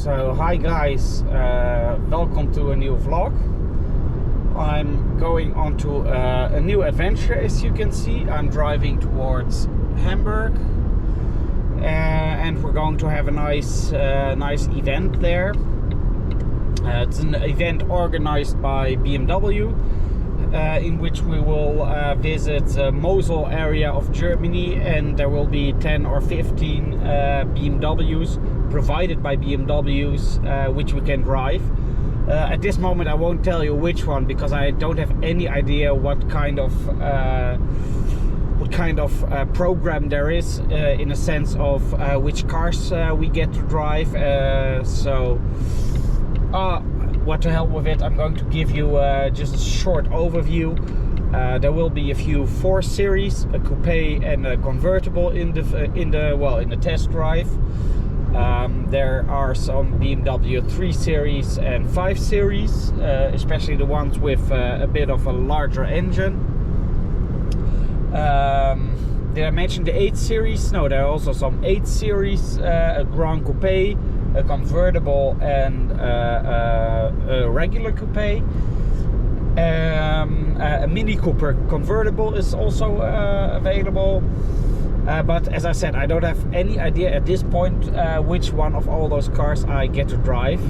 So hi guys, welcome to a new vlog. I'm going on to a new adventure. As you can see, I'm driving towards Hamburg, and we're going to have a nice event there. It's an event organized by BMW, in which we will visit Mosel area of Germany, and there will be 10 or 15 BMWs provided by BMWs, which we can drive. At this moment I won't tell you which one, because I don't have any idea what kind of program there is, in a sense of which cars we get to drive. What to hell with it, I'm going to give you just a short overview. There will be a few 4 Series, a coupe and a convertible in the test drive. There are some BMW 3 Series and 5 Series, especially the ones with a bit of a larger engine. Did I mention the 8 Series? No, there are also some 8 Series, a Gran Coupé, a convertible, and a regular coupe. A Mini Cooper convertible is also available. But as I said, I don't have any idea at this point which one of all those cars I get to drive.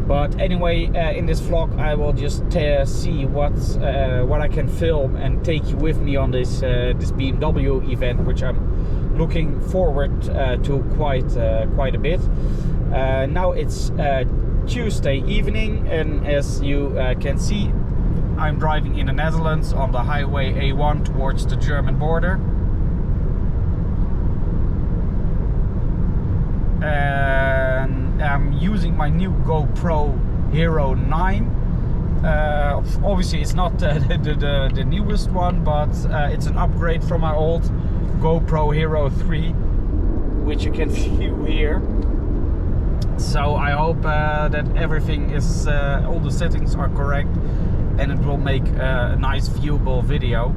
But anyway, in this vlog I will just see what I can film and take you with me on this BMW event, which I'm looking forward to quite a bit. Now it's Tuesday evening, and as you can see, I'm driving in the Netherlands on the highway A1 towards the German border. And I'm using my new GoPro Hero 9. Obviously it's not the newest one, but it's an upgrade from my old GoPro Hero 3, which you can view here. So I hope that everything is, all the settings are correct, and it will make a nice viewable video.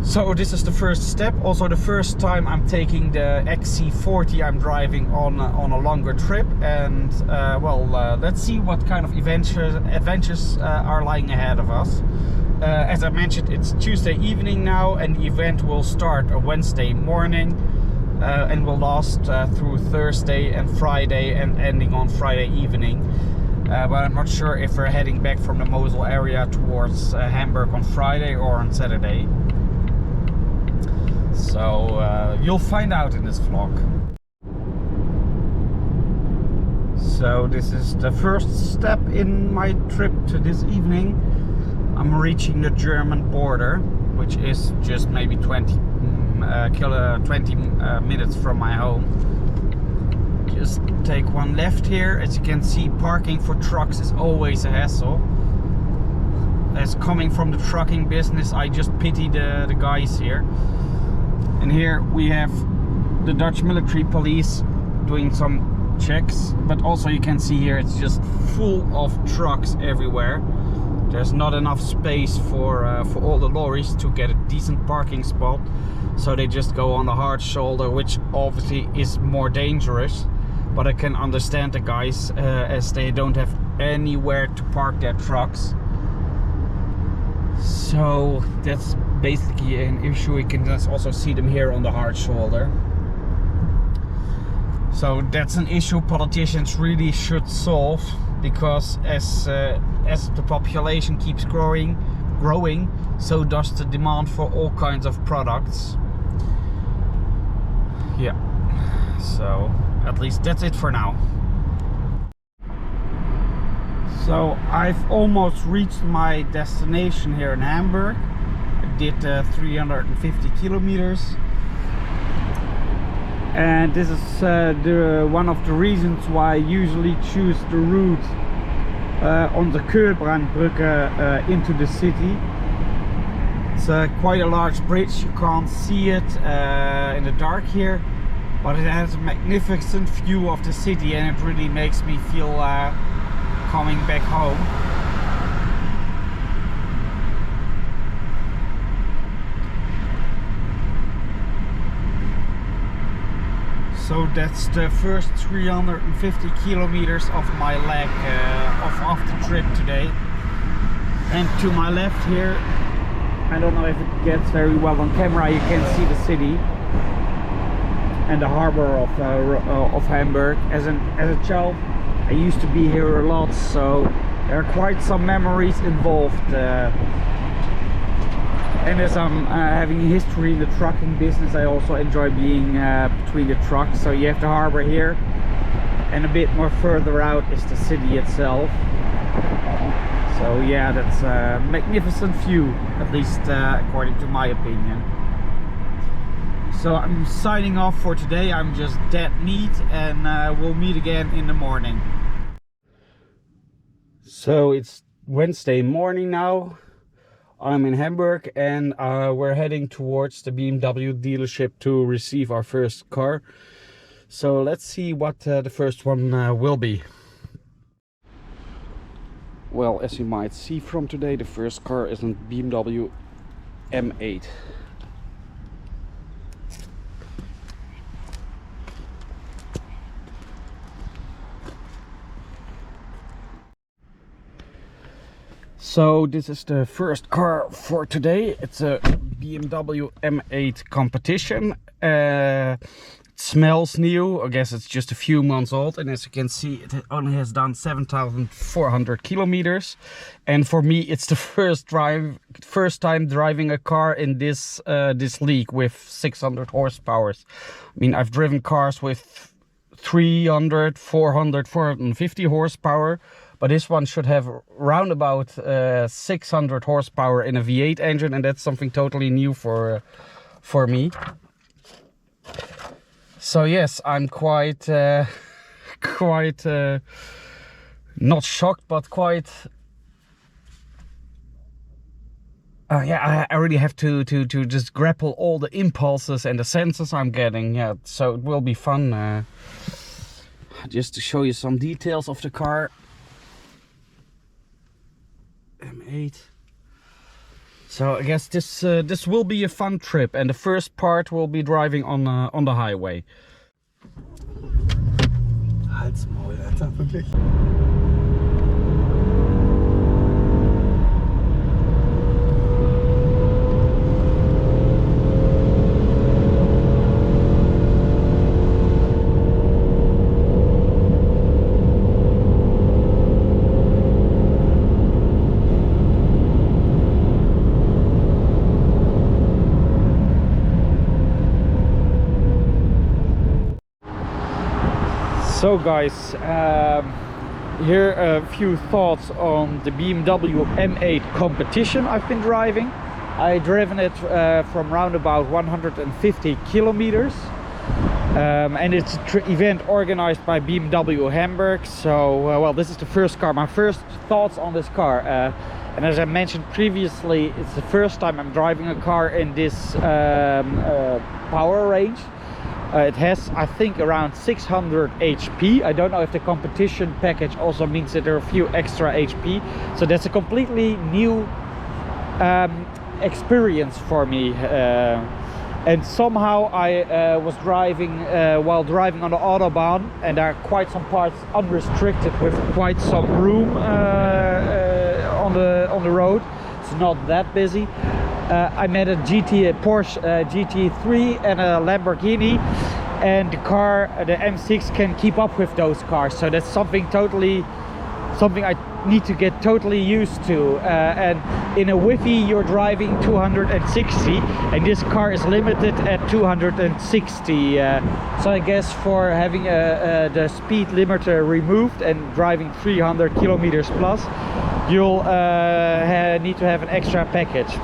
So this is the first step. Also the first time I'm taking the XC40 I'm driving on a longer trip, and let's see what kind of adventures are lying ahead of us. As I mentioned, it's Tuesday evening now, and the event will start a Wednesday morning and will last through Thursday and Friday, and ending on Friday evening. But I'm not sure if we're heading back from the Mosel area towards Hamburg on Friday or on Saturday. So you'll find out in this vlog. So this is the first step in my trip to this evening. I'm reaching the German border, which is just maybe 20 minutes from my home. Just take one left here. As you can see, parking for trucks is always a hassle. As coming from the trucking business, I just pity the guys here. And here we have the Dutch military police doing some checks, but also you can see here it's just full of trucks everywhere. There's not enough space for all the lorries to get a decent parking spot, so they just go on the hard shoulder, which obviously is more dangerous. But I can understand the guys, as they don't have anywhere to park their trucks. So that's basically an issue. You can just also see them here on the hard shoulder. So that's an issue politicians really should solve, because as the population keeps growing, so does the demand for all kinds of products. Yeah, so at least that's it for now. So I've almost reached my destination here in Hamburg. I did 350 kilometers. And this is one of the reasons why I usually choose the route on the Köhlbrandbrücke into the city. It's quite a large bridge. You can't see it in the dark here, but it has a magnificent view of the city, and it really makes me feel coming back home. So that's the first 350 kilometers of my leg of the trip today. And to my left here, I don't know if it gets very well on camera, you can see the city and the harbor of Hamburg. As a child, I used to be here a lot, so there are quite some memories involved. And as I'm having history in the trucking business, I also enjoy being between the trucks. So you have the harbor here, and a bit more further out is the city itself. So yeah, that's a magnificent view, at least according to my opinion. So I'm signing off for today. I'm just dead meat, and we'll meet again in the morning. So it's Wednesday morning now. I'm in Hamburg, and we're heading towards the BMW dealership to receive our first car. So let's see what the first one will be. Well, as you might see from today, the first car is a BMW M8. So this is the first car for today. It's a BMW M8 competition. It smells new. I guess it's just a few months old, and as you can see, it only has done 7,400 kilometers. And for me, it's the first time driving a car in this league with 600 horsepower. I mean, I've driven cars with 300, 400, 450 horsepower. But this one should have round about 600 horsepower in a V8 engine, and that's something totally new for me. So yes, I'm quite not shocked, but quite. Yeah, I really have to just grapple all the impulses and the senses I'm getting. Yeah, so it will be fun. Just to show you some details of the car. M8. So I guess this will be a fun trip, and the first part will be driving on the highway. Halt's Maul, Alter, wirklich. So guys, here are a few thoughts on the BMW M8 competition I've been driving. I've driven it from round about 150 kilometers. And it's an event organized by BMW Hamburg. So, well, this is the first car. My first thoughts on this car. And as I mentioned previously, it's the first time I'm driving a car in this power range. It has, I think, around 600 HP. I don't know if the competition package also means that there are a few extra HP. So that's a completely new experience for me. And somehow I was driving while driving on the Autobahn, and there are quite some parts unrestricted with quite some room on the road. It's not that busy. I met a Porsche GT3 and a Lamborghini, and the car, the M6, can keep up with those cars. So that's something I need to get totally used to. And in a Wi-Fi you're driving 260, and this car is limited at 260. So I guess for having the speed limiter removed and driving 300 kilometers plus, you'll need to have an extra package.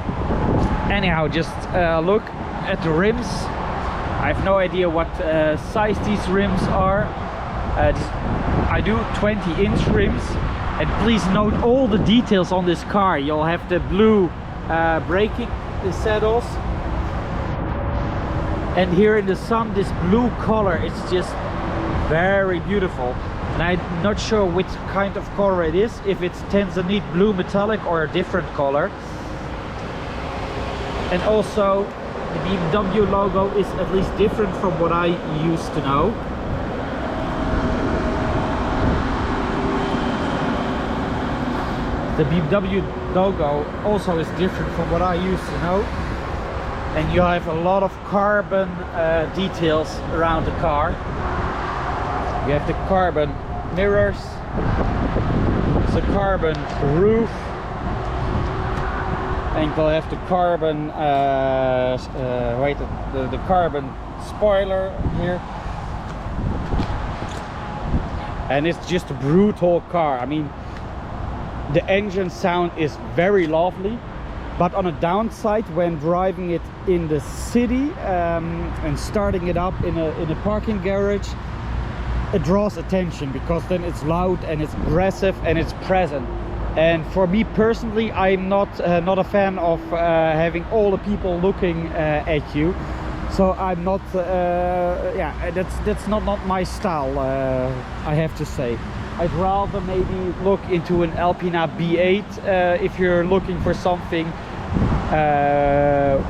Anyhow, just look at the rims. I have no idea what size these rims are. I do 20-inch rims, and please note all the details on this car. You'll have the blue braking saddles, and here in the sun, this blue color is just very beautiful. And I'm not sure which kind of color it is, if it's Tanzanite blue metallic or a different color. And also the BMW logo is at least different from what I used to know. The BMW logo also is different from what I used to know. And you have a lot of carbon details around the car. You have the carbon mirrors, the carbon roof, and you'll have the carbon the carbon spoiler here. And it's just a brutal car. I mean, the engine sound is very lovely, but on a downside, when driving it in the city and starting it up in a parking garage, it draws attention because then it's loud and it's aggressive and it's present. And for me personally, I'm not a fan of having all the people looking at you. So I'm not, yeah, that's not my style, I have to say. I'd rather maybe look into an Alpina B8 if you're looking for something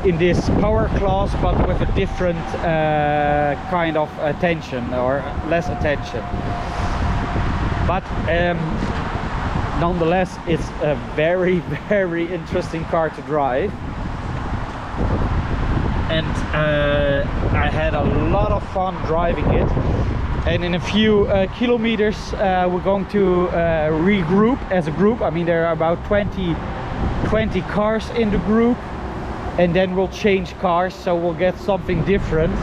in this power class, but with a different kind of attention or less attention. But nonetheless, it's a very, very interesting car to drive. And I had a lot of fun driving it. And in a few kilometers, we're going to regroup as a group. I mean, there are about 20 cars in the group, and then we'll change cars, so we'll get something different.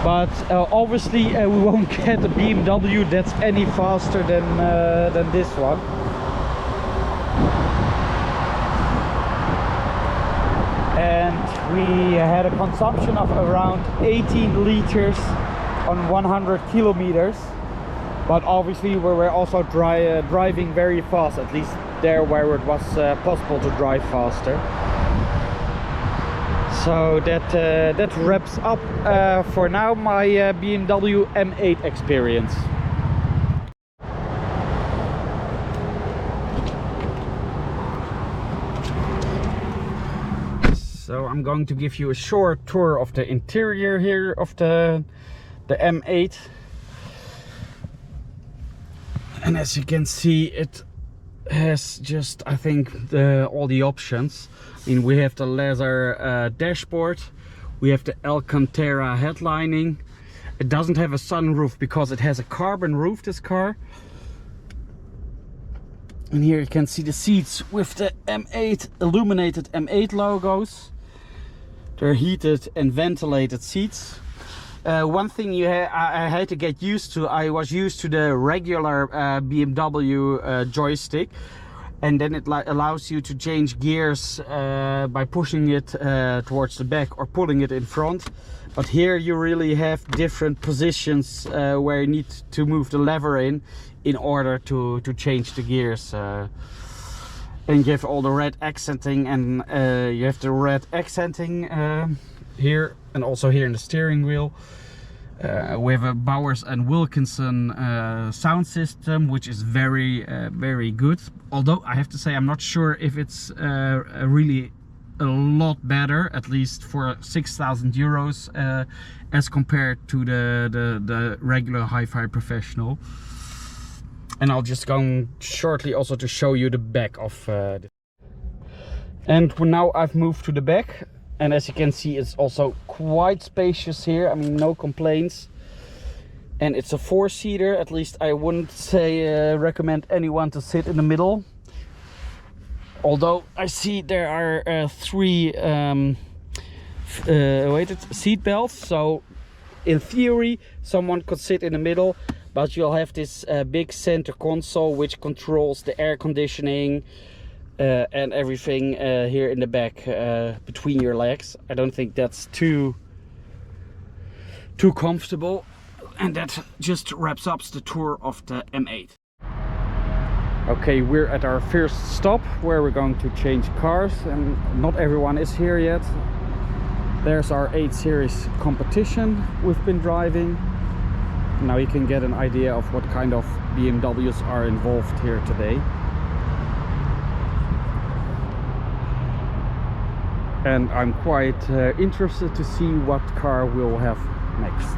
But obviously, we won't get a BMW that's any faster than this one. And we had a consumption of around 18 liters on 100 kilometers, but obviously we were also driving very fast, at least there where it was possible to drive faster. So that wraps up for now my BMW M8 experience. So I'm going to give you a short tour of the interior here of the M8, and as you can see, it has just, I think, all the options. I mean, we have the leather dashboard, we have the Alcantara headlining. It doesn't have a sunroof because it has a carbon roof, this car. And here you can see the seats with the M8 illuminated M8 logos. They're heated and ventilated seats. One thing I had to get used to, I was used to the regular BMW joystick, and then it allows you to change gears by pushing it towards the back or pulling it in front. But here you really have different positions where you need to move the lever in order to change the gears. And you have all the red accenting, and you have the red accenting here, and also here in the steering wheel. We have a Bowers and Wilkinson sound system, which is very good. Although I have to say, I'm not sure if it's really a lot better, at least for 6,000 euros, as compared to the regular Hi-Fi Professional. And I'll just go shortly also to show you the back of this. And now I've moved to the back, and as you can see, it's also quite spacious here. I mean, no complaints. And it's a four-seater. At least I wouldn't say recommend anyone to sit in the middle. Although I see there are three seat belts, so in theory someone could sit in the middle. But you'll have this big center console which controls the air conditioning and everything here in the back between your legs. I don't think that's too comfortable. And that just wraps up the tour of the M8. Okay, we're at our first stop where we're going to change cars, and not everyone is here yet. There's our 8 Series competition we've been driving. Now you can get an idea of what kind of BMWs are involved here today. and I'm quite interested to see what car we'll have next.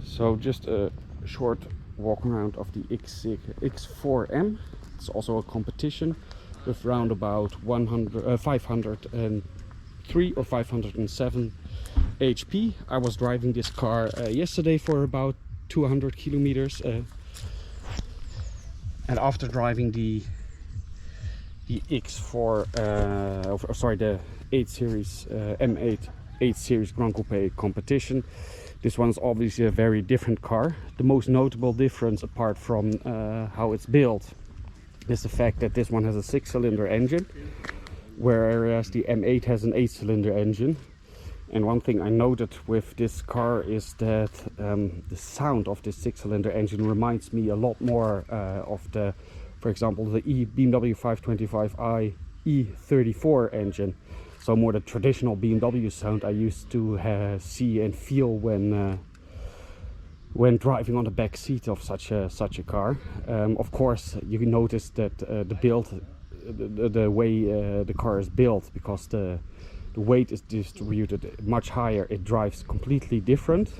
So just a short walk around of the X4M. It's also a competition with round about 503 or 507 HP. I was driving this car yesterday for about 200 kilometers, and after driving the X4, the 8 Series M8 8 Series Gran Coupé competition. This one's obviously a very different car. The most notable difference, apart from how it's built, is the fact that this one has a 6-cylinder engine, whereas the M8 has an 8-cylinder engine. And one thing I noted with this car is that the sound of this 6-cylinder engine reminds me a lot more of the, for example, the BMW 525i E34 engine. So more the traditional BMW sound I used to see and feel when driving on the back seat of such a car. Of course, you can notice that the build, the way the car is built, because the weight is distributed much higher, it drives completely different.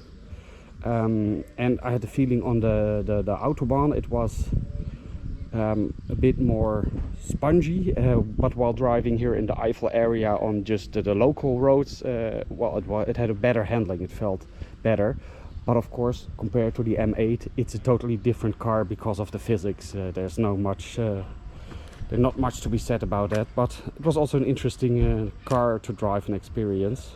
And I had the feeling on the Autobahn it was a bit more spongy, but while driving here in the Eifel area on just the local roads, well, it had a better handling, it felt better. But of course, compared to the M8, it's a totally different car because of the physics. There's not much to be said about that, but it was also an interesting car to drive and experience.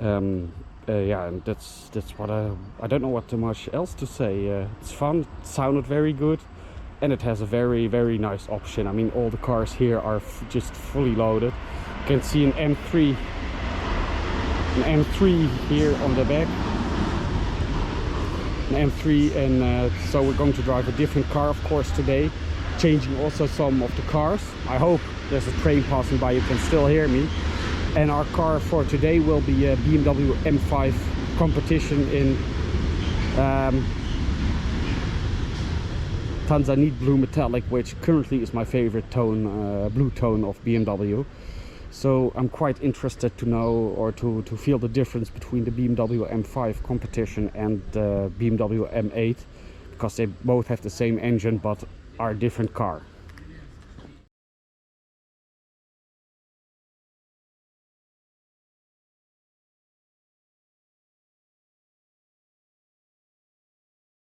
Yeah, and that's what I don't know what too much else to say. It's fun, it sounded very good, and it has a very, very nice option. I mean, all the cars here are just fully loaded. You can see an M3 here on the back, an M3, and so we're going to drive a different car, of course, today, changing also some of the cars. I hope there's a train passing by, you can still hear me. And our car for today will be a BMW M5 competition in Tanzanite blue metallic, which currently is my favorite tone, blue tone of BMW. So I'm quite interested to know, or to feel the difference between the BMW M5 competition and the BMW M8, because they both have the same engine but are a different car.